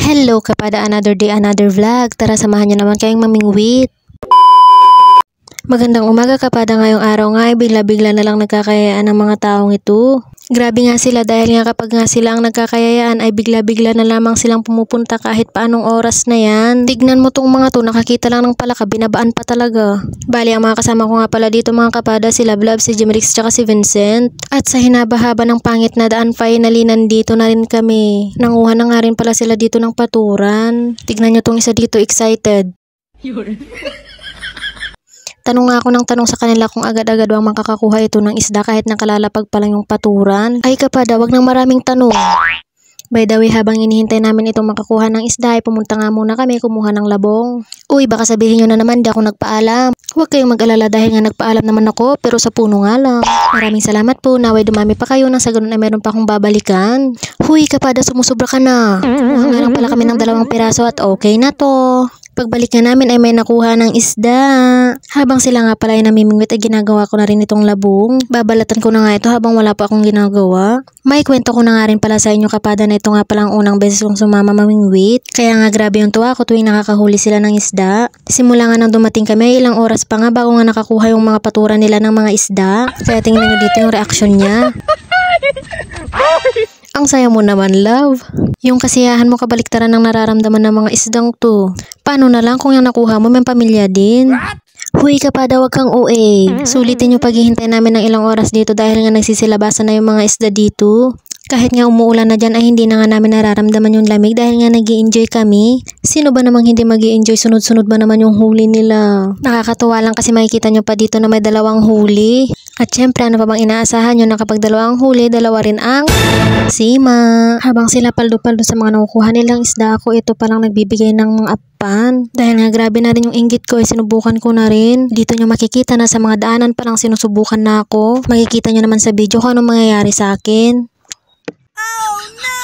Hello kapada, another day, another vlog. Tara samahan niyo naman kayong mamingwit. Magandang umaga kapada, ngayong araw nga ay bigla-bigla na lang nagkakayayaan ng mga taong ito. Grabe nga sila dahil nga kapag nga sila ang nagkakayayaan ay bigla-bigla na lamang silang pumupunta kahit paanong oras na yan. Tignan mo tong mga to, nakakita lang ng palaka, binabaan pa talaga. Bali ang mga kasama ko nga pala dito mga kapada, si Lablab, si Jimrix, tsaka si Vincent. At sa hinaba-haba ng pangit na daan, finally nandito na rin kami. Nanguha na nga rin pala sila dito ng paturan. Tignan nyo tong isa dito, excited. Tanong nga ako ng tanong sa kanila kung agad-agad bang makakakuha ito ng isda kahit nakalalapag pa lang yung paturan. Ay kapada, wag nang maraming tanong. By the way, habang inihintay namin itong makakuha ng isda ay pumunta nga muna kami kumuha ng labong. Uy, baka sabihin nyo na naman di ako nagpaalam. Huwag kayong mag-alala dahil nga nagpaalam naman ako, pero sa puno nga lang. Maraming salamat po, naway dumami pa kayo nang sa ganun ay meron pa akong babalikan. Huy kapada, sumusubra ka na. Kumuha nga lang pala kami ng 2 piraso at okay na to. Pagbalik nga namin ay may nakuha ng isda. Habang sila nga pala ay namimingwit ay ginagawa ko na rin itong labong. Babalatan ko na nga ito habang wala pa akong ginagawa. May kwento ko na nga rin pala sa inyo kapada na ito nga palang unang beses kong sumama mamingwit. Kaya nga grabe yung tuwa ko tuwing nakakahuli sila ng isda. Simula nga nang dumating kami ay ilang oras pa nga bago nga nakakuha yung mga paturan nila ng mga isda. Kaya tingnan nyo dito yung reaksyon niya. Ang saya mo naman, love. Yung kasiyahan mo kabaliktaran ng nararamdaman ng mga isdang to. Paano na lang kung yung nakuha mo may pamilya din? Huy kapada, wag kang OA. Sulitin yung paghihintay namin ng ilang oras dito dahil nga nagsisilabasan na yung mga isda dito. Kahit nga umuulan na dyan ay hindi na nga namin nararamdaman yung lamig dahil nga nag-i-enjoy kami. Sino ba namang hindi mag-i-enjoy? Sunod-sunod ba naman yung huli nila? Nakakatuwa lang kasi makikita nyo pa dito na may 2 huli. At syempre, ano pa bang inaasahan nyo na kapag 2 ang huli, 2 rin ang sima. Habang sila paldo-paldo sa mga nakukuha nilang isda, ako ito palang nagbibigay ng mga apan. Dahil nga grabe na rin yung inggit ko, sinubukan ko na rin. Dito nyo makikita na sa mga daanan palang sinusubukan na ako. Makikita nyo naman sa video kung anong mangyayari sa akin. Oh no!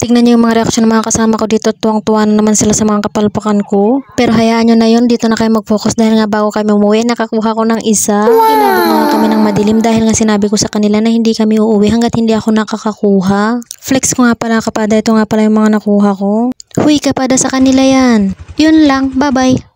Tignan niyo yung mga reaksyon ng mga kasama ko dito. Tuwang-tuwa na naman sila sa mga kapalpakan ko. Pero hayaan nyo na yun. Dito na kayo mag-focus dahil nga bago kami umuwi, nakakuha ko ng isa. Inabot na nga kami ng madilim dahil nga sinabi ko sa kanila na hindi kami uuwi hanggat hindi ako nakakakuha. Flex ko nga pala kapada. Ito nga pala yung mga nakuha ko. Huy kapada, sa kanila yan. Yun lang. Bye-bye.